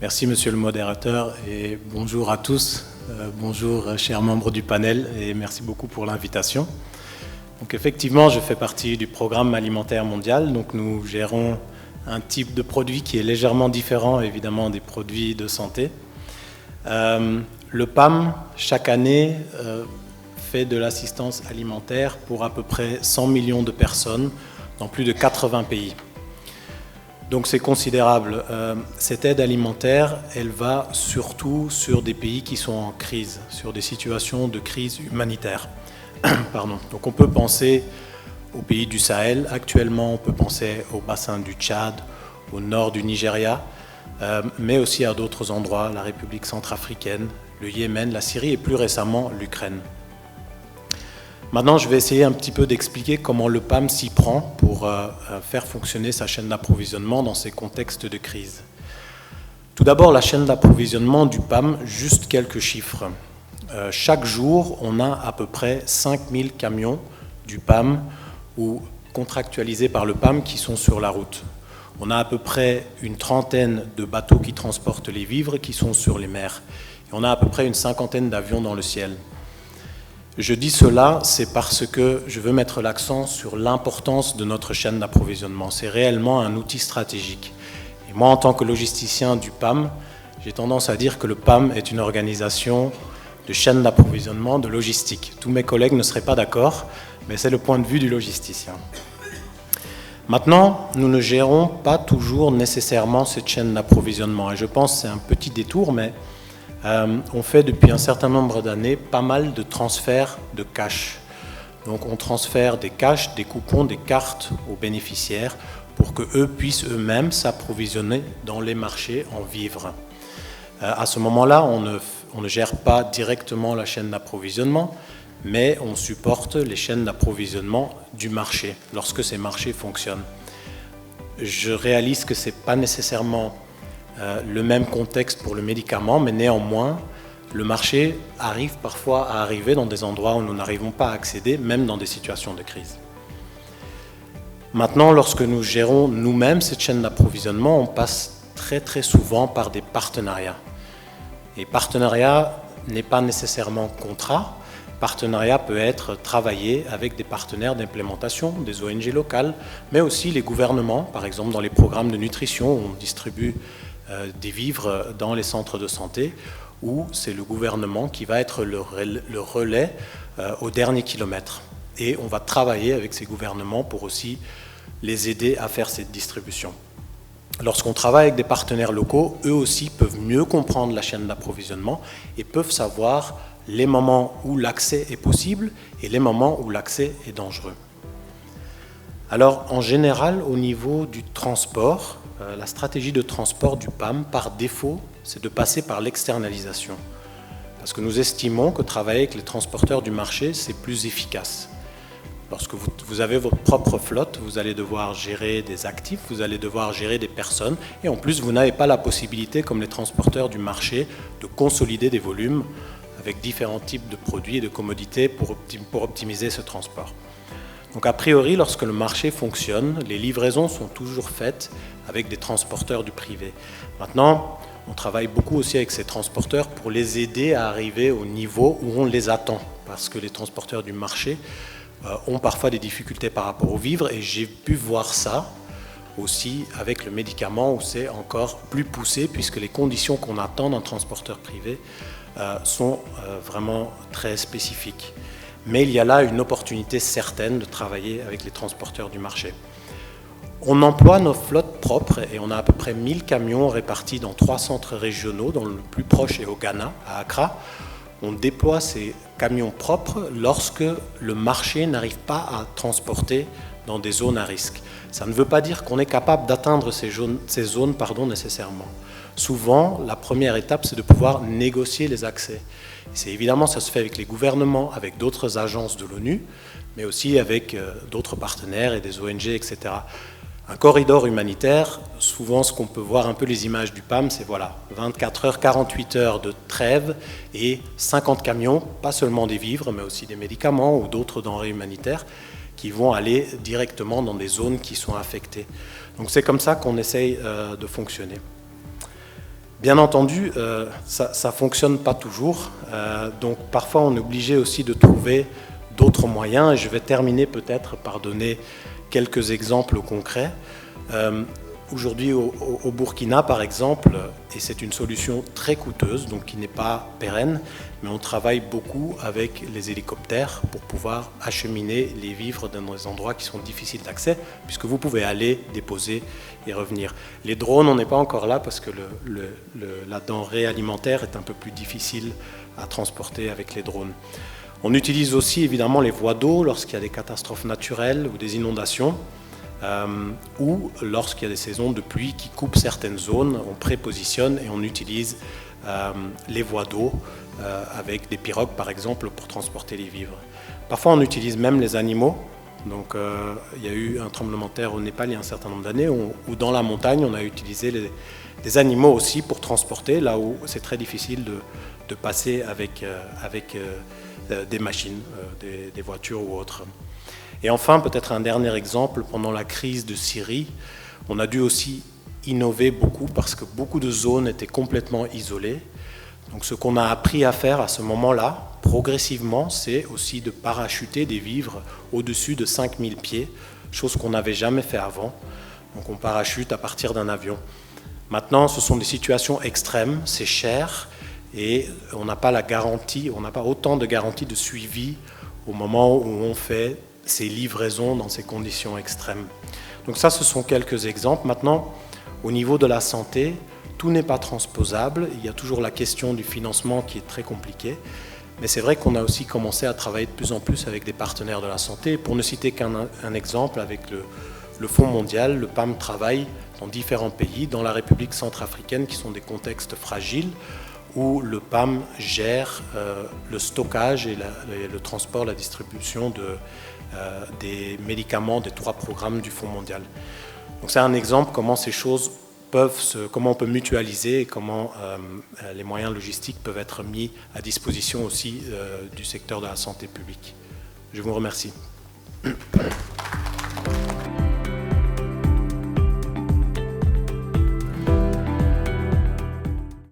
Merci Monsieur le modérateur et bonjour à tous. Bonjour chers membres du panel et merci beaucoup pour l'invitation. Donc effectivement, je fais partie du programme alimentaire mondial. Donc nous gérons un type de produit qui est légèrement différent évidemment des produits de santé. Le PAM, chaque année, fait de l'assistance alimentaire pour à peu près 100 millions de personnes dans plus de 80 pays. Donc c'est considérable. Cette aide alimentaire, elle va surtout sur des pays qui sont en crise, sur des situations de crise humanitaire. Pardon. Donc on peut penser aux pays du Sahel. Actuellement, on peut penser au bassin du Tchad, au nord du Nigeria, mais aussi à d'autres endroits, la République centrafricaine, le Yémen, la Syrie et plus récemment l'Ukraine. Maintenant, je vais essayer un petit peu d'expliquer comment le PAM s'y prend pour faire fonctionner sa chaîne d'approvisionnement dans ces contextes de crise. Tout d'abord, la chaîne d'approvisionnement du PAM, juste quelques chiffres. Chaque jour, on a à peu près 5000 camions du PAM ou contractualisés par le PAM qui sont sur la route. On a à peu près une trentaine de bateaux qui transportent les vivres qui sont sur les mers. Et on a à peu près une cinquantaine d'avions dans le ciel. Je dis cela, c'est parce que je veux mettre l'accent sur l'importance de notre chaîne d'approvisionnement. C'est réellement un outil stratégique. Et moi, en tant que logisticien du PAM, j'ai tendance à dire que le PAM est une organisation de chaîne d'approvisionnement, de logistique. Tous mes collègues ne seraient pas d'accord, mais c'est le point de vue du logisticien. Maintenant, nous ne gérons pas toujours nécessairement cette chaîne d'approvisionnement. Et je pense que c'est un petit détour, mais on fait depuis un certain nombre d'années pas mal de transferts de cash. Donc on transfère des cash, des coupons, des cartes aux bénéficiaires pour qu'eux puissent eux-mêmes s'approvisionner dans les marchés en vivres. À ce moment-là, on ne gère pas directement la chaîne d'approvisionnement, mais on supporte les chaînes d'approvisionnement du marché lorsque ces marchés fonctionnent. Je réalise que ce n'est pas nécessairement le même contexte pour le médicament, mais néanmoins, le marché arrive parfois à arriver dans des endroits où nous n'arrivons pas à accéder, même dans des situations de crise. Maintenant, lorsque nous gérons nous-mêmes cette chaîne d'approvisionnement, on passe très souvent par des partenariats. Et partenariat n'est pas nécessairement contrat. Partenariat peut être travaillé avec des partenaires d'implémentation, des ONG locales, mais aussi les gouvernements, par exemple dans les programmes de nutrition où on distribue des vivres dans les centres de santé, où c'est le gouvernement qui va être le relais au dernier kilomètre. Et on va travailler avec ces gouvernements pour aussi les aider à faire cette distribution. Lorsqu'on travaille avec des partenaires locaux, eux aussi peuvent mieux comprendre la chaîne d'approvisionnement et peuvent savoir les moments où l'accès est possible et les moments où l'accès est dangereux. Alors, en général, au niveau du transport, la stratégie de transport du PAM, par défaut, c'est de passer par l'externalisation. Parce que nous estimons que travailler avec les transporteurs du marché, c'est plus efficace. Lorsque vous avez votre propre flotte, vous allez devoir gérer des actifs, vous allez devoir gérer des personnes, et en plus, vous n'avez pas la possibilité, comme les transporteurs du marché, de consolider des volumes avec différents types de produits et de commodités pour optimiser ce transport. Donc a priori, lorsque le marché fonctionne, les livraisons sont toujours faites avec des transporteurs du privé. Maintenant, on travaille beaucoup aussi avec ces transporteurs pour les aider à arriver au niveau où on les attend, parce que les transporteurs du marché ont parfois des difficultés par rapport aux vivres, et j'ai pu voir ça aussi avec le médicament où c'est encore plus poussé, puisque les conditions qu'on attend d'un transporteur privé sont vraiment très spécifiques. Mais il y a là une opportunité certaine de travailler avec les transporteurs du marché. On emploie nos flottes propres et on a à peu près 1000 camions répartis dans 3 centres régionaux, dont le plus proche est au Ghana, à Accra. On déploie ces camions propres lorsque le marché n'arrive pas à transporter dans des zones à risque. Ça ne veut pas dire qu'on est capable d'atteindre ces zones nécessairement. Souvent, la première étape, c'est de pouvoir négocier les accès. C'est évidemment, ça se fait avec les gouvernements, avec d'autres agences de l'ONU, mais aussi avec d'autres partenaires et des ONG, etc. Un corridor humanitaire, souvent ce qu'on peut voir un peu les images du PAM, c'est voilà, 24 heures, 48 heures de trêve et 50 camions, pas seulement des vivres, mais aussi des médicaments ou d'autres denrées humanitaires qui vont aller directement dans des zones qui sont affectées. Donc c'est comme ça qu'on essaye de fonctionner. Bien entendu, ça ne fonctionne pas toujours. Donc parfois, on est obligé aussi de trouver d'autres moyens. Et je vais terminer peut-être par donner quelques exemples concrets. Aujourd'hui, au Burkina, par exemple, et c'est une solution très coûteuse, donc qui n'est pas pérenne, mais on travaille beaucoup avec les hélicoptères pour pouvoir acheminer les vivres dans des endroits qui sont difficiles d'accès, puisque vous pouvez aller, déposer et revenir. Les drones, on n'est pas encore là parce que la denrée alimentaire est un peu plus difficile à transporter avec les drones. On utilise aussi évidemment les voies d'eau lorsqu'il y a des catastrophes naturelles ou des inondations. Ou lorsqu'il y a des saisons de pluie qui coupent certaines zones, on prépositionne et on utilise les voies d'eau avec des pirogues par exemple pour transporter les vivres. Parfois on utilise même les animaux. Donc il y a eu un tremblement de terre au Népal il y a un certain nombre d'années où dans la montagne on a utilisé des animaux aussi pour transporter là où c'est très difficile de passer avec des machines, des voitures ou autres. Et enfin, peut-être un dernier exemple, pendant la crise de Syrie, on a dû aussi innover beaucoup parce que beaucoup de zones étaient complètement isolées. Donc ce qu'on a appris à faire à ce moment-là, progressivement, c'est aussi de parachuter des vivres au-dessus de 5000 pieds, chose qu'on n'avait jamais fait avant. Donc on parachute à partir d'un avion. Maintenant, ce sont des situations extrêmes, c'est cher et on n'a pas la garantie, on n'a pas autant de garanties de suivi au moment où on fait ces livraisons dans ces conditions extrêmes. Donc ça, ce sont quelques exemples. Maintenant, au niveau de la santé, tout n'est pas transposable. Il y a toujours la question du financement qui est très compliquée. Mais c'est vrai qu'on a aussi commencé à travailler de plus en plus avec des partenaires de la santé. Pour ne citer qu'un exemple, avec le Fonds mondial, le PAM travaille dans différents pays, dans la République centrafricaine, qui sont des contextes fragiles, où le PAM gère le stockage et le transport, la distribution des médicaments des 3 programmes du Fonds mondial. Donc c'est un exemple comment ces choses comment on peut mutualiser et comment les moyens logistiques peuvent être mis à disposition aussi du secteur de la santé publique. Je vous remercie.